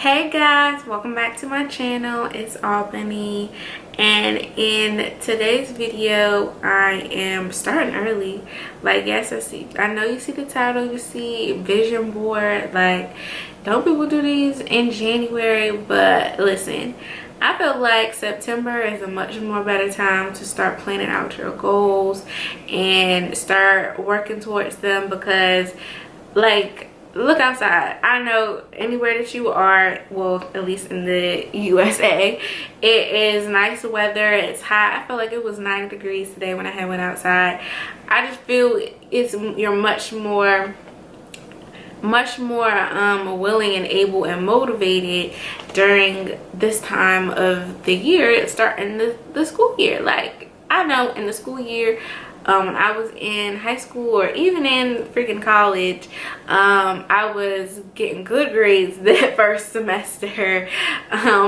Hey guys, welcome back to my channel. It's Albany, and in today's video I am starting early. Like, yes, I know you see the title, you see vision board. Like, don't people do these in January? But listen, I feel like September is a much more better time to start planning out your goals and start working towards them, because like, look outside. I know anywhere that you are, well, at least in the USA, it is nice weather. It's hot. I feel like it was 90 degrees today when I went outside. I just feel you're much more willing and able and motivated during this time of the year, starting the school year. Like, I know in the school year, when I was in high school or even in freaking college, I was getting good grades that first semester,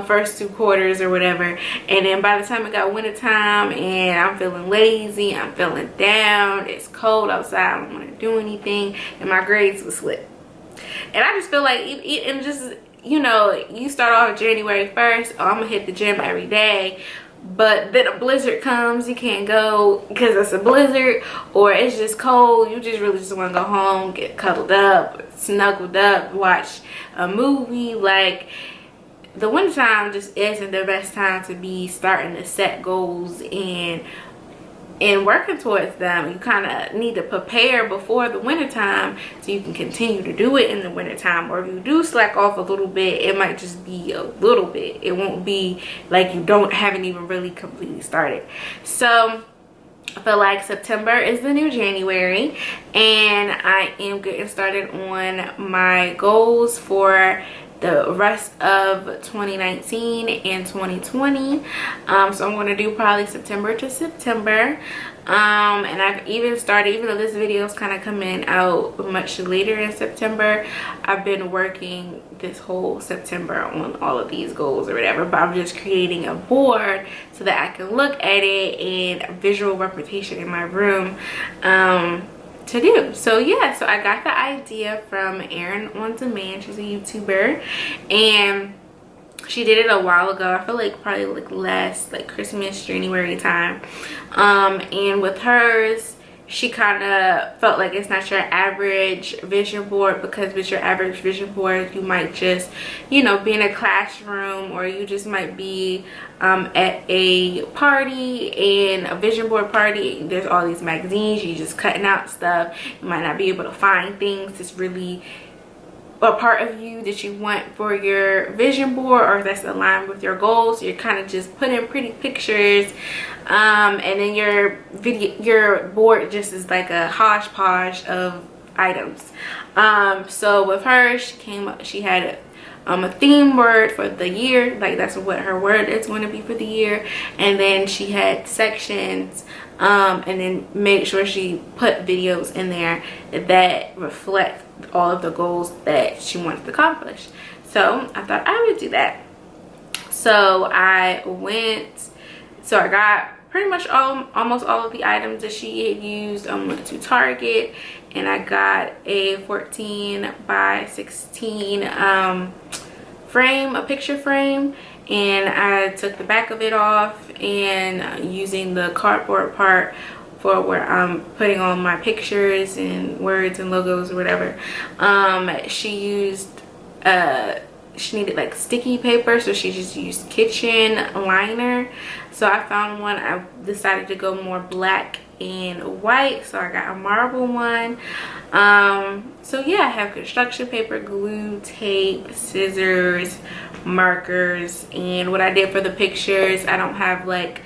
first 2 quarters or whatever. And then by the time it got winter time and I'm feeling lazy, I'm feeling down, it's cold outside, I don't want to do anything, and my grades would slip. And I just feel like, and just, you know, you start off January 1st, oh, I'm gonna hit the gym every day. But then a blizzard comes, you can't go because it's a blizzard, or it's just cold, you just really just want to go home, get cuddled up, snuggled up, watch a movie. Like, the wintertime just isn't the best time to be starting to set goals and working towards them. You kind of need to prepare before the wintertime so you can continue to do it in the wintertime. Or if you do slack off a little bit, it might just be a little bit. It won't be like you haven't even really completely started. So I feel like September is the new January, and I am getting started on my goals for the rest of 2019 and 2020. So I'm going to do probably September to September. And I've even started, even though this video is kind of coming out much later in September, I've been working this whole September on all of these goals or whatever. But I'm just creating a board so that I can look at it and visual representation in my room to do. So yeah, so I got the idea from Erin on Demand. She's a YouTuber, and she did it a while ago. I feel like probably like last, like Christmas, January time. And with hers, she kind of felt like it's not your average vision board, because with your average vision board, you might just, you know, be in a classroom, or you just might be at a party, and a vision board party, there's all these magazines, you're just cutting out stuff. You might not be able to find things that's really a part of you that you want for your vision board, or that's aligned with your goals. You're kind of just putting pretty pictures, and then your board just is like a hodgepodge of items. So with her, she had a theme word for the year, like that's what her word is going to be for the year. And then she had sections, and then made sure she put videos in there that reflect all of the goals that she wants to accomplish. So I thought I would do that. So I got pretty much almost all of the items that she had used. I went to Target, and I got a 14 by 16 frame, a picture frame, and I took the back of it off, and using the cardboard part for where I'm putting on my pictures and words and logos or whatever. She needed like sticky paper, so she just used kitchen liner. So I found one. I decided to go more black and white, so I got a marble one. So yeah, I have construction paper, glue, tape, scissors, markers. And what I did for the pictures, I don't have like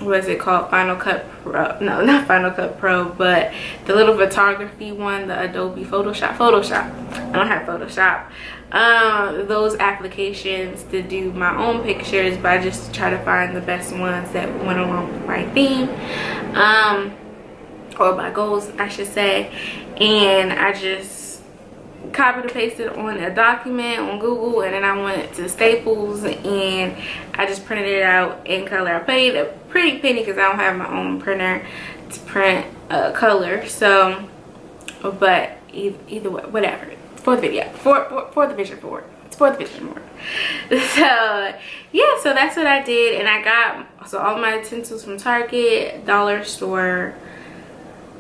what is it called, Final Cut Pro? No, not Final Cut Pro, but the little photography one, the Adobe Photoshop. I don't have Photoshop. Those applications to do my own pictures, but I just try to find the best ones that went along with my theme, or my goals, I should say. And I just copied and pasted on a document on Google, and then I went to Staples and I just printed it out in color. I paid a pretty penny because I don't have my own printer to print color. So, but either way, whatever. for the video, for the vision board. It's for the vision board. So yeah, so that's what I did, and I got all my utensils from Target, dollar store,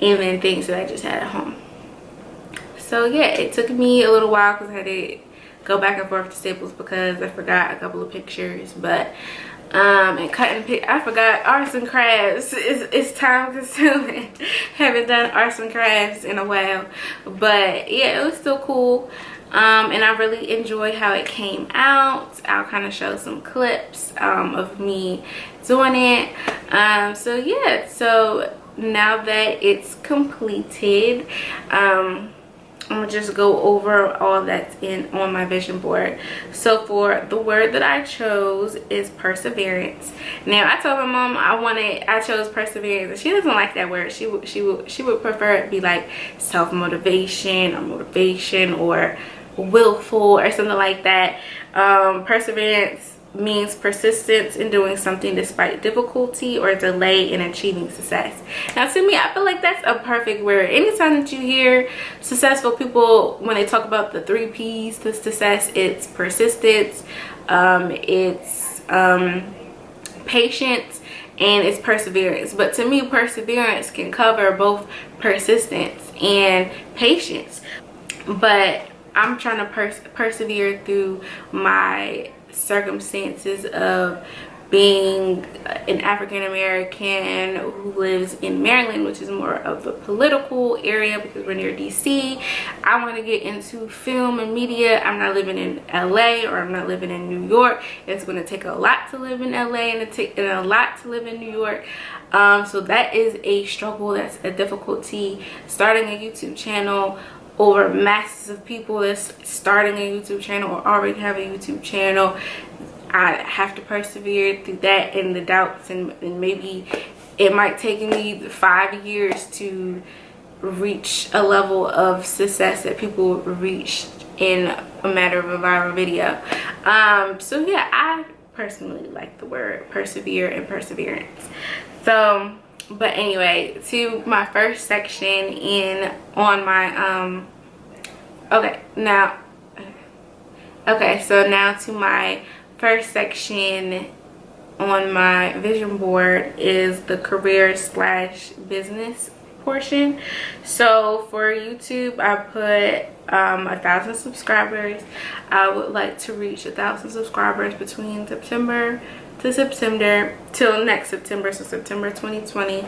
and then things that I just had at home. So yeah, it took me a little while because I had to go back and forth to Staples because I forgot a couple of pictures, but and I forgot arts and crafts. It's time consuming. Haven't done arts and crafts in a while, but yeah, it was still cool. And I really enjoy how it came out. I'll kind of show some clips of me doing it. So yeah, so now that it's completed, I'm gonna just go over all that's on my vision board. So for the word that I chose is perseverance. Now I told my mom I chose perseverance, and she doesn't like that word. She would prefer it be like self-motivation or motivation or willful or something like that. Perseverance means persistence in doing something despite difficulty or delay in achieving success. Now to me, I feel like that's a perfect word. Anytime that you hear successful people, when they talk about the 3 P's to success, it's persistence, it's patience, and it's perseverance. But to me, perseverance can cover both persistence and patience. But I'm trying to persevere through my circumstances of being an African American who lives in Maryland, which is more of a political area because we're near DC. I want to get into film and media. I'm not living in LA, or I'm not living in New York. It's going to take a lot to live in LA and a lot to live in New York. So that is a struggle. That's a difficulty. Starting a YouTube channel over masses of people that's starting a YouTube channel or already have a YouTube channel, I have to persevere through that and the doubts, and maybe it might take me 5 years to reach a level of success that people reach in a matter of a viral video. So yeah, I personally like the word persevere and perseverance. So but anyway, to my first section on my so now to my first section on my vision board is the career/business portion. So for YouTube, I put 1,000 subscribers. I would like to reach 1,000 subscribers between September to September till next September, so September 2020.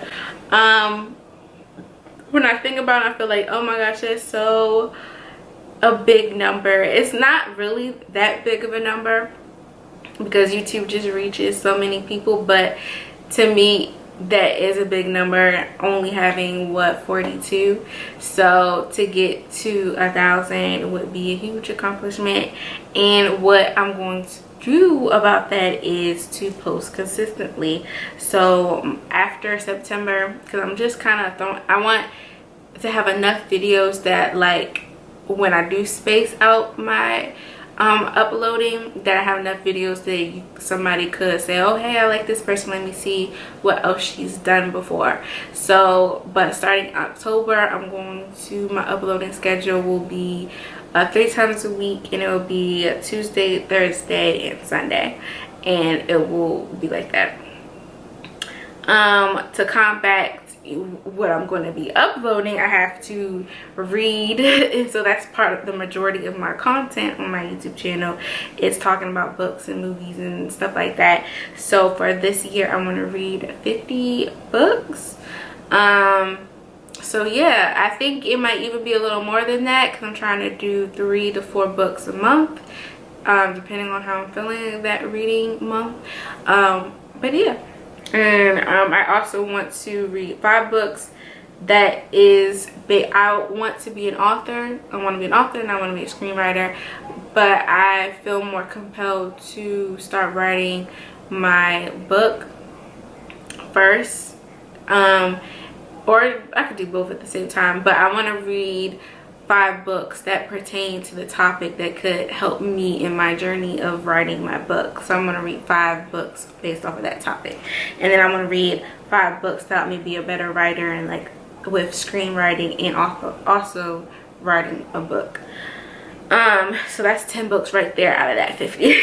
When I think about it, I feel like, oh my gosh, that's so a big number. It's not really that big of a number because YouTube just reaches so many people, but to me that is a big number, only having what, 42. So to get to 1,000 would be a huge accomplishment, and what I'm going to do about that is to post consistently. So after September, because I'm just kind of I want to have enough videos that, like, when I do space out my uploading, that I have enough videos that somebody could say, oh hey, I like this person, let me see what else she's done before. So but starting October, I'm going to, my uploading schedule will be 3 times a week, and it will be Tuesday, Thursday, and Sunday, and it will be like that. To combat what I'm going to be uploading, I have to read, and so that's part of the majority of my content on my YouTube channel. It's talking about books and movies and stuff like that. So for this year, I'm going to read 50 books. So yeah, I think it might even be a little more than that because I'm trying to do 3 to 4 books a month, depending on how I'm feeling that reading month. But yeah. And I also want to read 5 books. That is big. I want to be an author. I want to be an author, and I want to be a screenwriter. But I feel more compelled to start writing my book first. Or I could do both at the same time. But I want to read 5 books that pertain to the topic that could help me in my journey of writing my book. So I'm going to read 5 books based off of that topic, and then I'm going to read 5 books to help me be a better writer, and like with screenwriting and also writing a book. So that's 10 books right there out of that 50.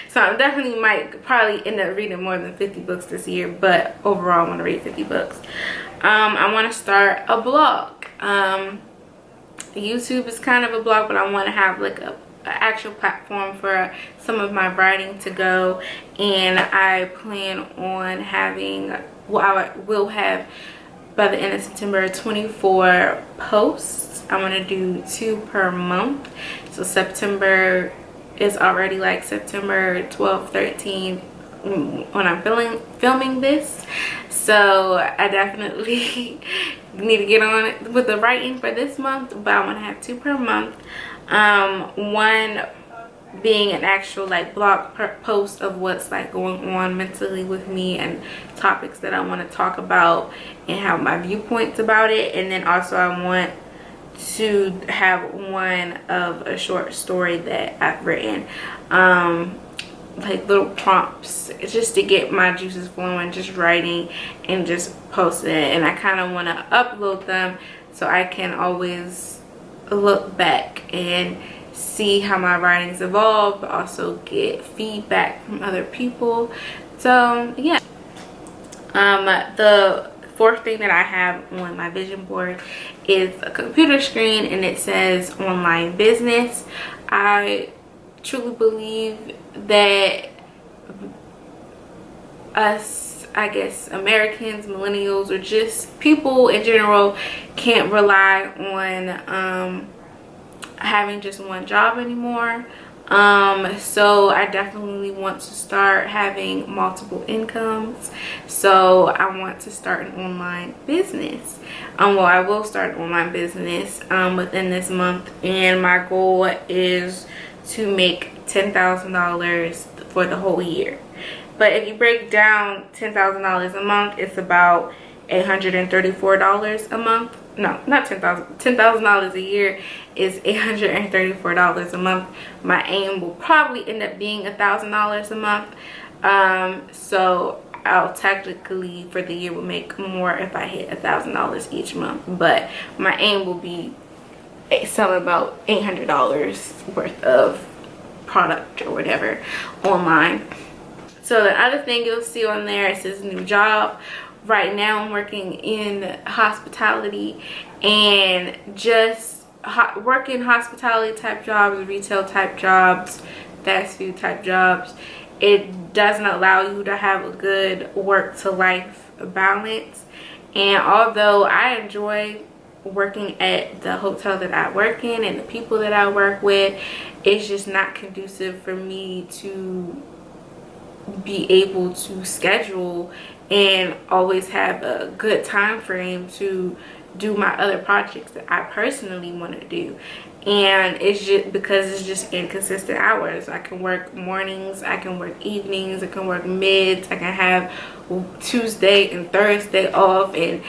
So I definitely might probably end up reading more than 50 books this year, but overall I want to read 50 books. I want to start a blog. YouTube is kind of a blog, but I want to have like a actual platform for some of my writing to go, and I plan on having, well, I will have by the end of September 24 posts. I want to do 2 per month. So September is already like September 12th, 13th when I'm filming this. So I definitely need to get on it with the writing for this month, but I want to have 2 per month. One being an actual like blog post of what's like going on mentally with me and topics that I want to talk about and have my viewpoints about it. And then also I want to have one of a short story that I've written, like little prompts just to get my juices flowing, just writing and just posting it. And I kind of want to upload them so I can always look back and see how my writings evolve, but also get feedback from other people. So yeah, the 4th thing that I have on my vision board is a computer screen, and it says online business. I truly believe that us, I guess Americans, millennials, or just people in general can't rely on having just one job anymore. So I definitely want to start having multiple incomes. So I want to start an online business. Well, I will start an online business within this month, and my goal is to make $10,000 for the whole year. But if you break down $10,000 a month, it's about $834 a month. No, not $10,000 a year is $834 a month. My aim will probably end up being $1,000 a month. So I'll technically for the year will make more if I hit $1,000 each month. But my aim will be selling about $800 worth of product or whatever online. So the other thing you'll see on there, it says new job. Right now I'm working in hospitality, and just working hospitality type jobs, retail type jobs, fast food type jobs, it doesn't allow you to have a good work to life balance. And although I enjoy working at the hotel that I work in and the people that I work with, it's just not conducive for me to be able to schedule and always have a good time frame to do my other projects that I personally want to do. And it's just because it's just inconsistent hours. I can work mornings, I can work evenings, I can work mids, I can have Tuesday and Thursday off and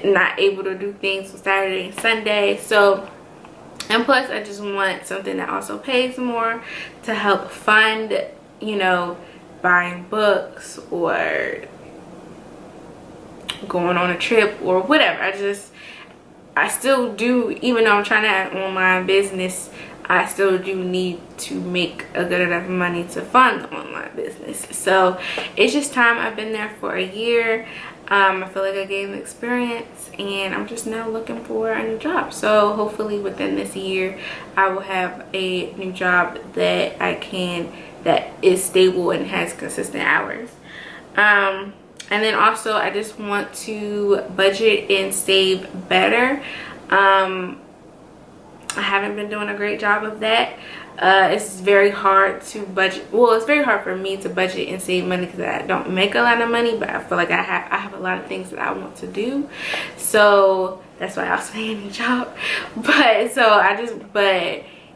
not able to do things on Saturday and Sunday. So, and plus I just want something that also pays more to help fund, you know, buying books or going on a trip or whatever. I still do, even though I'm trying to have an online business, I still do need to make a good enough money to fund the online business. So it's just time. I've been there for a year. I feel like I gained experience, and I'm just now looking for a new job. So hopefully within this year I will have a new job that that is stable and has consistent hours. And then also I just want to budget and save better. I haven't been doing a great job of that. It's very hard to budget. Well, it's very hard for me to budget and save money because I don't make a lot of money, but I feel like I have a lot of things that I want to do. So that's why I also need a new job. But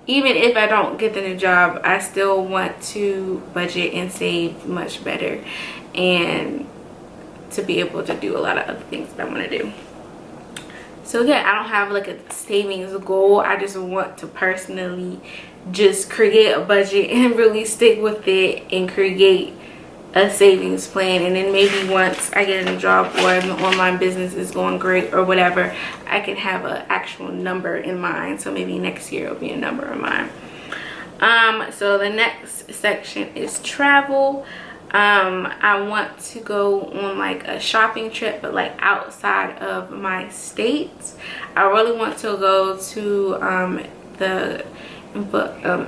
even if I don't get the new job, I still want to budget and save much better, and to be able to do a lot of other things that I want to do. So yeah, I don't have like a savings goal. I just want to personally just create a budget and really stick with it and create a savings plan, and then maybe once I get a new job or the online business is going great or whatever, I can have an actual number in mind. So maybe next year it'll be a number in mind. So the next section is travel. I want to go on like a shopping trip, but like outside of my state. I really want to go to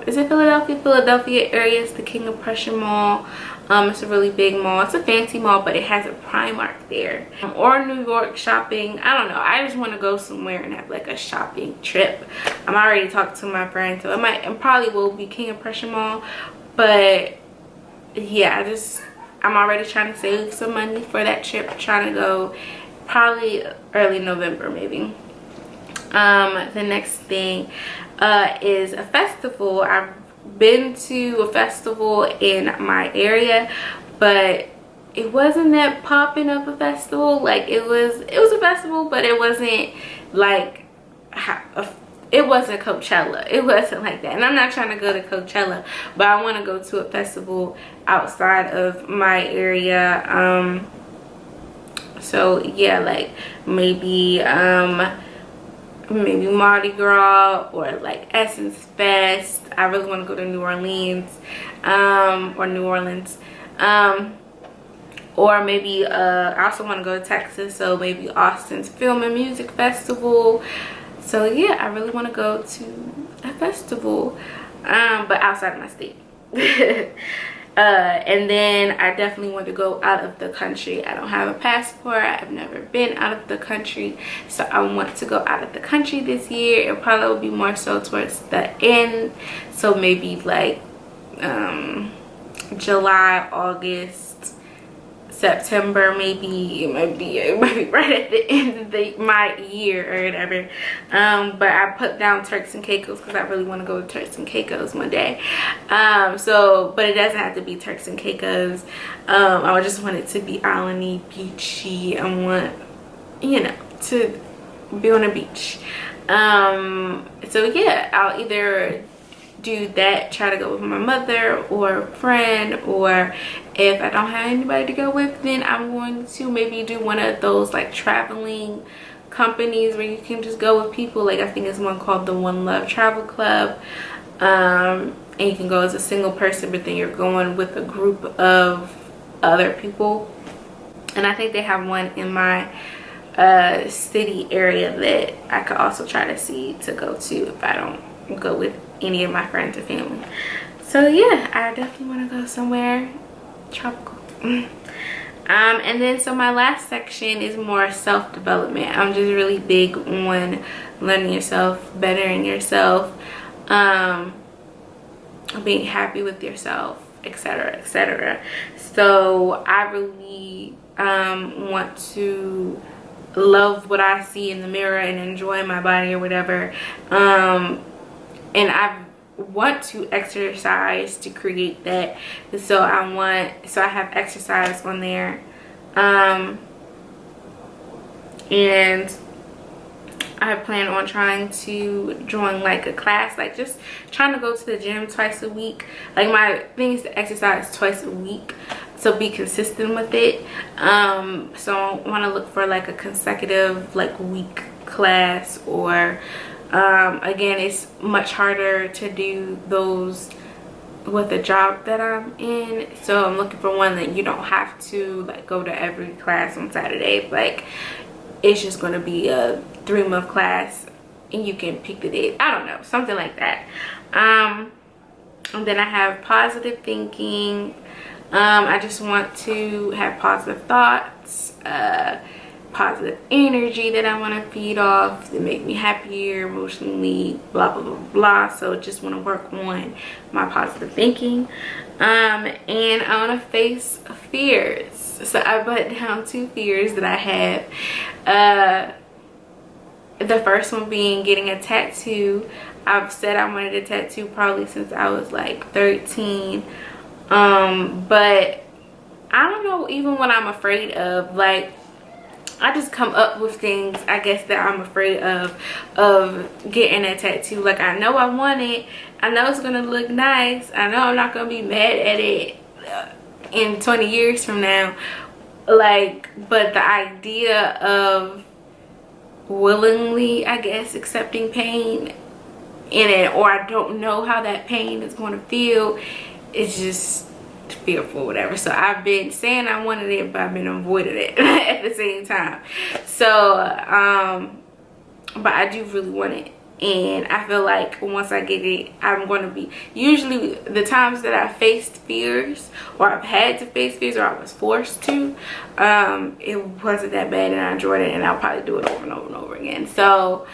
is it Philadelphia area. It's the King of Prussia Mall. It's a really big mall. It's a fancy mall, but it has a Primark there. Or New York shopping. I don't know. I just want to go somewhere and have like a shopping trip. I'm already talking to my friend, so it probably will be King of Prussia Mall. But yeah, I'm already trying to save some money for that trip. Trying to go probably early November maybe. The next thing is a festival. I've been to a festival in my area, but it wasn't that popping of a festival. Like it was a festival, but it wasn't like it wasn't Coachella. It wasn't like that. And I'm not trying to go to Coachella, but I want to go to a festival outside of my area. So yeah, like maybe Mardi Gras or like Essence Fest. I really want to go to New Orleans, or maybe I also want to go to Texas, so maybe Austin's Film and Music Festival. So yeah, I really want to go to a festival, but outside of my state. And then I definitely want to go out of the country. I don't have a passport. I've never been out of the country, so I want to go out of the country this year. It probably will be more so towards the end, so maybe like July, August, September, maybe. It might be right at the end of my year or whatever. But I put down Turks and Caicos because I really want to go to Turks and Caicos one day. But it doesn't have to be Turks and Caicos. I just want it to be islandy, beachy. I want, to be on a beach. So yeah, I'll either do that, try to go with my mother or a friend, or if I don't have anybody to go with, then I'm going to maybe do one of those like traveling companies where you can just go with people. Like I think it's one called the One Love Travel Club, and you can go as a single person, but then you're going with a group of other people. And I think they have one in my city area that I could also try to see to go to if I don't go with any of my friends or family. So yeah, I definitely want to go somewhere tropical. And then so my last section is more self-development. I'm just really big on learning yourself, bettering yourself, being happy with yourself, etc., etc. So I really want to love what I see in the mirror and enjoy my body or whatever. And I want to exercise to create that. So I have exercise on there, and I plan on trying to join like a class, like just trying to go to the gym twice a week. Like my thing is to exercise twice a week, so be consistent with it. So I want to look for like a consecutive like week class, or again, it's much harder to do those with the job that I'm in, so I'm looking for one that you don't have to like go to every class on Saturday. Like it's just going to be a 3-month class and you can pick the date. I don't know, something like that. And then I have positive thinking. I just want to have positive thoughts, positive energy that I want to feed off to make me happier emotionally, blah blah blah blah. So just want to work on my positive thinking, and I want to face fears. So I put down 2 fears that I have. The first one being getting a tattoo. I've said I wanted a tattoo probably since I was like 13, but I don't know even what I'm afraid of. Like I just come up with things, I guess, that I'm afraid of getting a tattoo. Like I know I want it, I know it's gonna look nice, I know I'm not gonna be mad at it, in 20 years from now. Like, but the idea of willingly, I guess, accepting pain in it, or I don't know how that pain is going to feel, it's just fearful, whatever. So I've been saying I wanted it, but I've been avoiding it at the same time. So but I do really want it, and I feel like once I get it, I'm going to be, usually the times that I faced fears, or I've had to face fears, or I was forced to, it wasn't that bad, and I enjoyed it, and I'll probably do it over and over and over again. So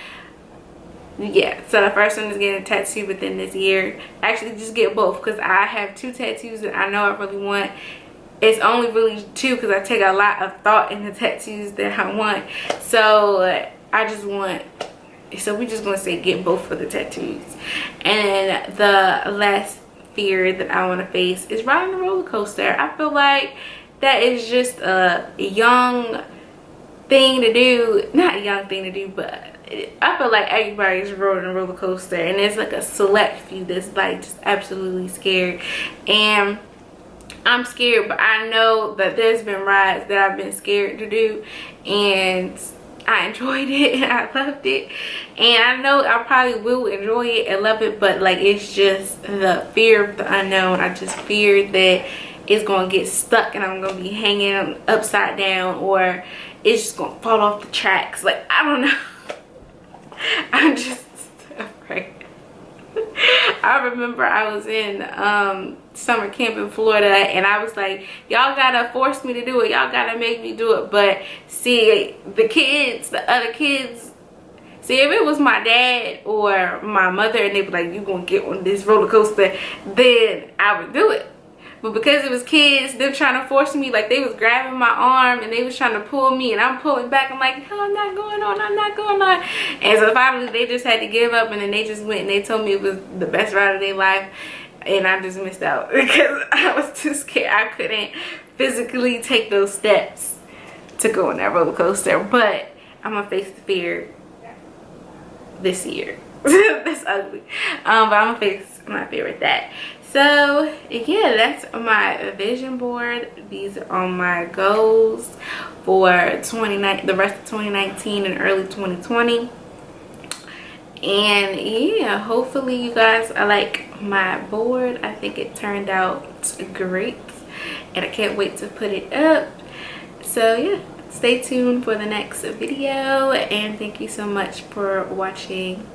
yeah, so the first one is getting a tattoo within this year. Actually, just get both, because I have 2 tattoos that I know I really want. It's only really 2 because I take a lot of thought in the tattoos that I want. So I just want, so we're just gonna say get both for the tattoos. And the last fear that I want to face is riding a roller coaster. I feel like that is just a young thing to do. Not a young thing to do, but I feel like everybody's riding a roller coaster, and there's like a select few that's like just absolutely scared. And I'm scared, but I know that there's been rides that I've been scared to do, and I enjoyed it and I loved it, and I know I probably will enjoy it and love it, but like, it's just the fear of the unknown. I just fear that it's gonna get stuck and I'm gonna be hanging upside down, or it's just gonna fall off the tracks. Like, I don't know. I'm just afraid. I remember I was in summer camp in Florida, and I was like, y'all gotta force me to do it, y'all gotta make me do it. But see, the other kids, see, if it was my dad or my mother and they were like, you gonna get on this roller coaster, then I would do it. But because it was kids, they're trying to force me, like they was grabbing my arm and they was trying to pull me, and I'm pulling back. I'm like, no, I'm not going on, I'm not going on. And so finally they just had to give up, and then they just went and they told me it was the best ride of their life, and I just missed out because I was too scared. I couldn't physically take those steps to go on that roller coaster. But I'm gonna face the fear this year. That's ugly. But I'm gonna face my fear with that. So yeah, that's my vision board. These are my goals for the rest of 2019 and early 2020. And yeah, hopefully you guys like my board. I think it turned out great, and I can't wait to put it up. So yeah, stay tuned for the next video, and thank you so much for watching.